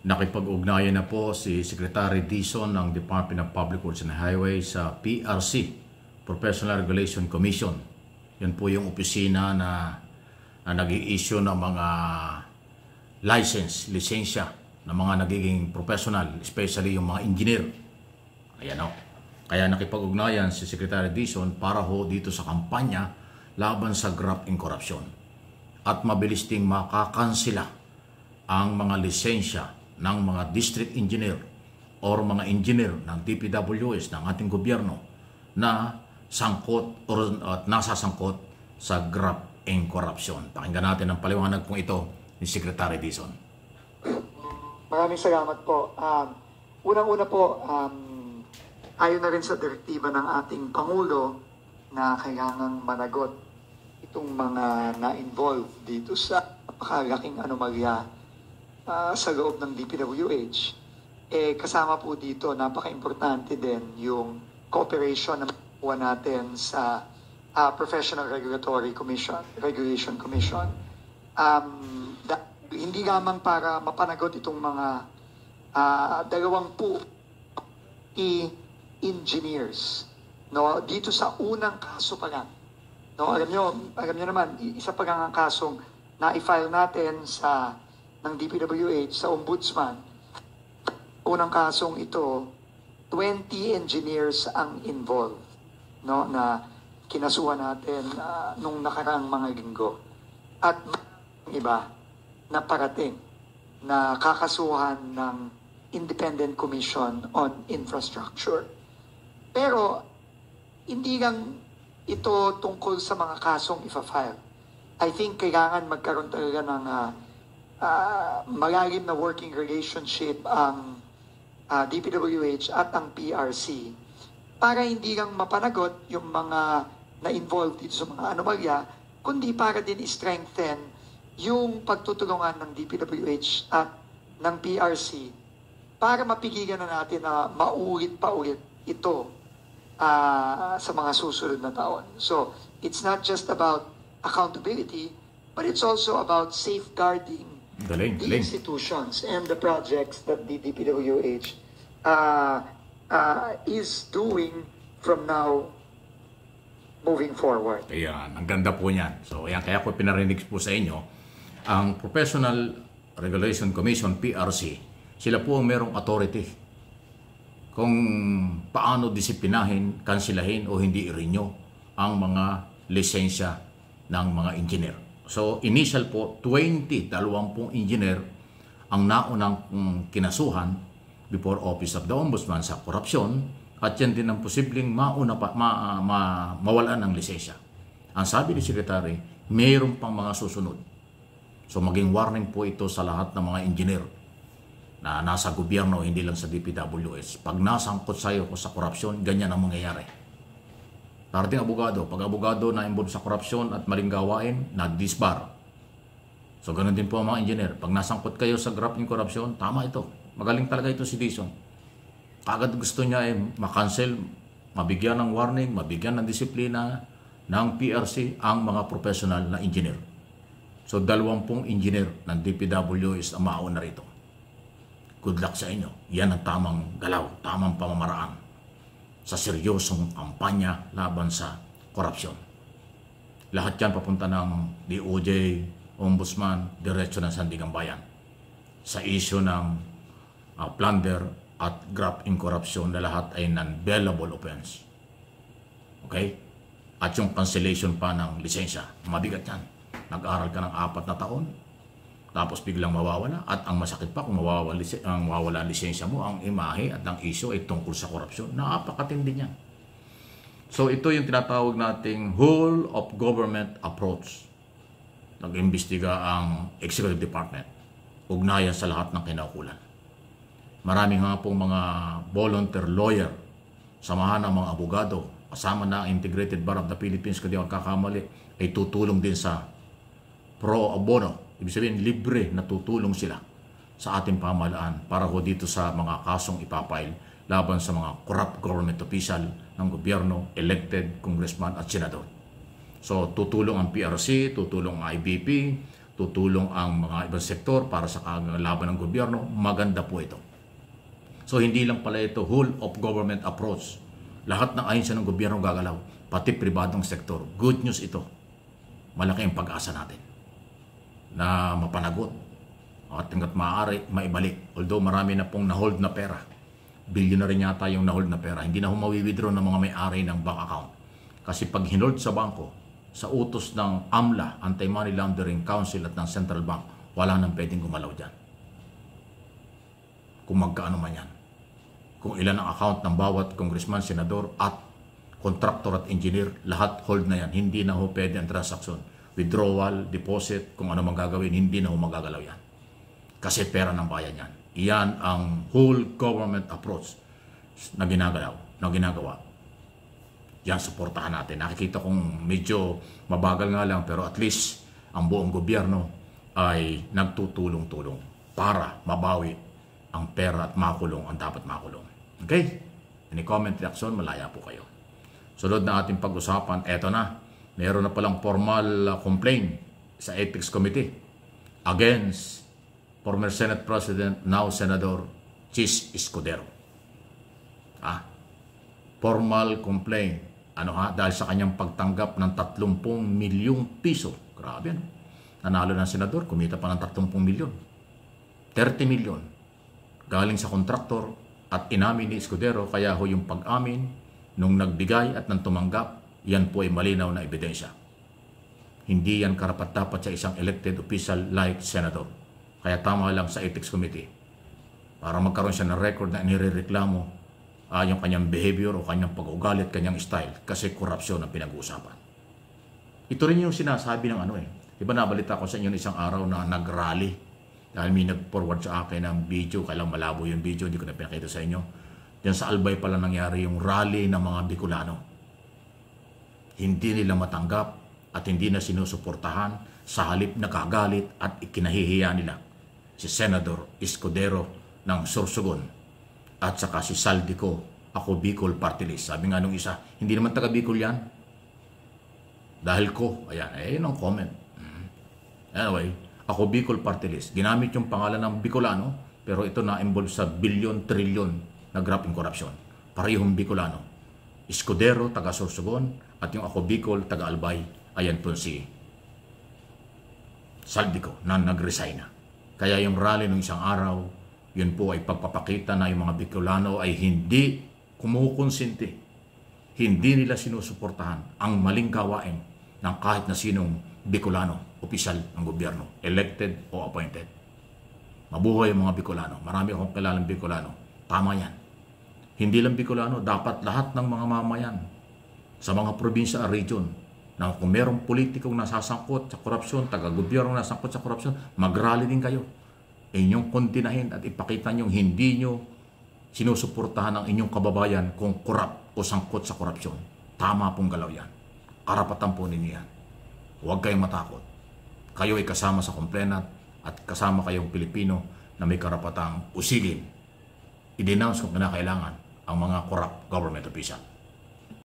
Nakipag-ugnayan na po si Secretary Dizon ng Department of Public Works and Highways sa PRC, Professional Regulation Commission. Yan po yung opisina na nag-i-issue ng mga lisensya ng mga nagiging professional, especially yung mga engineer. Ayan o. Kaya nakipag-ugnayan si Secretary Dizon para ho dito sa kampanya laban sa graft and corruption. At mabilis ding makakansila ang mga lisensya ng mga district engineer or mga engineer ng DPWS ng ating gobyerno na sangkot o nasasangkot sa graft and corruption. Pakinggan natin ang paliwanag pong ito ni Secretary Dizon. Maraming salamat po. Unang-una po, ayon na rin sa direktiba ng ating Pangulo na kailangang managot itong mga na-involve dito sa napakalaking anomalya sa loob ng DPWH. Kasama po dito, napaka-importante din yung cooperation na makuha natin sa Professional Regulation Commission. Hindi lamang para mapanagot itong mga 20 engineers, no, dito sa unang kaso pa lang. No, alam nyo naman, isa pa lang ang kasong na-file natin ng DPWH sa Ombudsman. Unang kasong ito, 20 engineers ang involved, no, na kinasuhan natin nung nakaraang mga linggo. At iba na parating na kakasuhan ng Independent Commission on Infrastructure. Pero hindi lang ito tungkol sa mga kasong ifa-file. I think kailangan magkaroon talaga ng malalim na working relationship ang DPWH at ang PRC para hindi lang mapanagot yung mga na-involved dito sa mga anomalya, kundi para din strengthen yung pagtutulungan ng DPWH at ng PRC para mapigilan na natin na maulit pa ulit ito sa mga susunod na taon. So, it's not just about accountability, but it's also about safeguarding the institutions and the projects that the DPWH is doing from now moving forward. Ayan, ang ganda po niyan. So, ayan, kaya ko pinarinig po sa inyo, ang Professional Regulation Commission, PRC, sila po ang merong authority kung paano disiplinahin, kansilahin o hindi i-renew ang mga lisensya ng mga engineer. So, initial po, 20 engineer ang naunang kinasuhan before Office of the Ombudsman sa korupsyon at yan din ang posibleng mawalan ng lisensya. Ang sabi ni Secretary, mayroon pang mga susunod. So, maging warning po ito sa lahat ng mga engineer na nasa gobyerno, hindi lang sa DPWS. Pag nasangkot sa'yo sa korupsyon, ganyan ang mangyayari. Parating abogado, pag abogado na involved sa korupsyon at maling gawain, na-disbar. So, ganun din po ang mga engineer. Pag nasangkot kayo sa graft and corruption, tama ito. Magaling talaga ito si Dizon. Agad gusto niya makancel, mabigyan ng warning, mabigyan ng disiplina ng PRC ang mga professional na engineer. So, 20 engineer ng DPWS ang mauna rito. Good luck sa inyo. Yan ang tamang galaw, tamang pamamaraan sa seryosong kampanya laban sa korupsyon. Lahat yan papunta ng DOJ, Ombudsman, diretso ng Sandigang Bayan sa issue ng plunder at graft and corruption na lahat ay non-bailable offense. Okay? At yung cancellation pa ng lisensya, mabigat yan. Nag-aral ka ng 4 na taon, tapos biglang mawawala. At ang masakit pa kung mawawala ang lisensya mo, ang imahe at ang issue ay tungkol sa korupsyon. Napakatindi niyan. So ito yung tinatawag nating whole of government approach. Nag-imbestiga ang Executive Department. Ugnayan sa lahat ng kinaukulan. Maraming nga pong mga volunteer lawyer, samahan ng mga abogado, kasama na ang Integrated Bar of the Philippines, kung di ako kakamali, ay tutulong din sa pro bono. Ibig sabihin, libre na tutulong sila sa ating pamahalaan para ho dito sa mga kasong ipapail laban sa mga corrupt government official ng gobyerno, elected congressman at senador. So, tutulong ang PRC, tutulong ang IBP, tutulong ang mga ibang sektor para sa laban ng gobyerno, maganda po ito. So hindi lang pala ito whole of government approach. Lahat ng ahensya ng gobyerno gagalaw, pati pribadong sektor. Good news ito. Malaki ang pag-asa natin na mapanagot at hanggat maaari maibalik. Although marami na pong na-hold na pera. Billion na rin yata yung na-hold na pera. Hindi na humawi-withdraw ng mga may-ari ng bank account. Kasi pag hinold sa bangko, sa utos ng AMLA, Anti-Money Laundering Council at ng Central Bank, wala nang pwedeng gumalaw dyan. Kung magkaano man yan. Kung ilan ang account ng bawat congressman, senador at contractor at engineer, lahat hold na yan. Hindi na ho pwede ang transaksyon. Withdrawal, deposit, kung ano mang gagawin, hindi na ho magagalaw yan. Kasi pera ng bayan yan. Iyan ang whole government approach na ginagawa. Yan, suportahan natin. Nakikita kong medyo mabagal nga lang, pero at least ang buong gobyerno ay nagtutulong-tulong para mabawi ang pera at makulong ang dapat makulong. Okay? Any comment, reaction, malaya po kayo. Sunod na ating pag-usapan, eto na. Meron na palang formal complaint sa Ethics Committee against former Senate President, now Senator Chis Escudero. Formal complaint. Dahil sa kanyang pagtanggap ng 30 milyong piso. Grabe, no? Nanalo ng senador, kumita pa ng 30 milyon. 30 milyon. Galing sa kontraktor at inamin ni Escudero, kaya ho yung pag-amin nung nagbigay at nang tumanggap, yan po ay malinaw na ebidensya. Hindi yan karapat-dapat sa isang elected official like senador. Kaya tama lang sa Ethics Committee. Para magkaroon siya ng record na inireklamo yung kanyang behavior o kanyang pag-ugalit, kanyang style, kasi korupsyon ang pinag-uusapan. Ito rin yung sinasabi ng Diba nabalita ko sa inyo isang araw na nag-rally dahil may nag-forward sa akin ng video, kailang malabo yung video, hindi ko na pinakita sa inyo. Diyan sa Albay pala nangyari yung rally ng mga Bicolano. Hindi nila matanggap at hindi na sinusuportahan, sa halip na kagalit at ikinahihiya nila si Senator Escudero ng Sorsogon at saka si Saldico, ako Bicol Party List. Sabi nga nung isa, hindi naman taga Bicol yan. Dahil ko, ayan ang comment. Anyway, ako Bicol Party List. Ginamit yung pangalan ng Bicolano, pero ito na-involve sa billion, trillion na grab in corruption. Parehong Bicolano. Escudero, taga Sorsogon, at yung ako Bicol, taga Albay, ayan po si Saldico na nag-resign na. Kaya yung rally ng isang araw, yun po ay pagpapakita na yung mga Bicolano ay hindi kumukonsinti. Hindi nila sinusuportahan ang maling gawain ng kahit na sinong Bicolano, opisyal ng gobyerno, elected o appointed. Mabuhay ang mga Bicolano. Marami akong kilalang Bicolano. Tama yan. Hindi lang Bicolano, dapat lahat ng mga mamayan sa mga probinsya at region na kung merong politikong nasasangkot sa korupsyon, taga-gobyerno nasasangkot sa korupsyon, mag-rally din kayo. Inyong kondinahin at ipakita nyo hindi nyo sinusuportahan ang inyong kababayan kung korap o sangkot sa korupsyon. Tama pong galaw yan. Karapatan po ninyo yan. Huwag kayong matakot. Kayo ay kasama sa complainant at kasama kayong Pilipino na may karapatang usigin. I-denounce kung kinakailangan ang mga corrupt government official.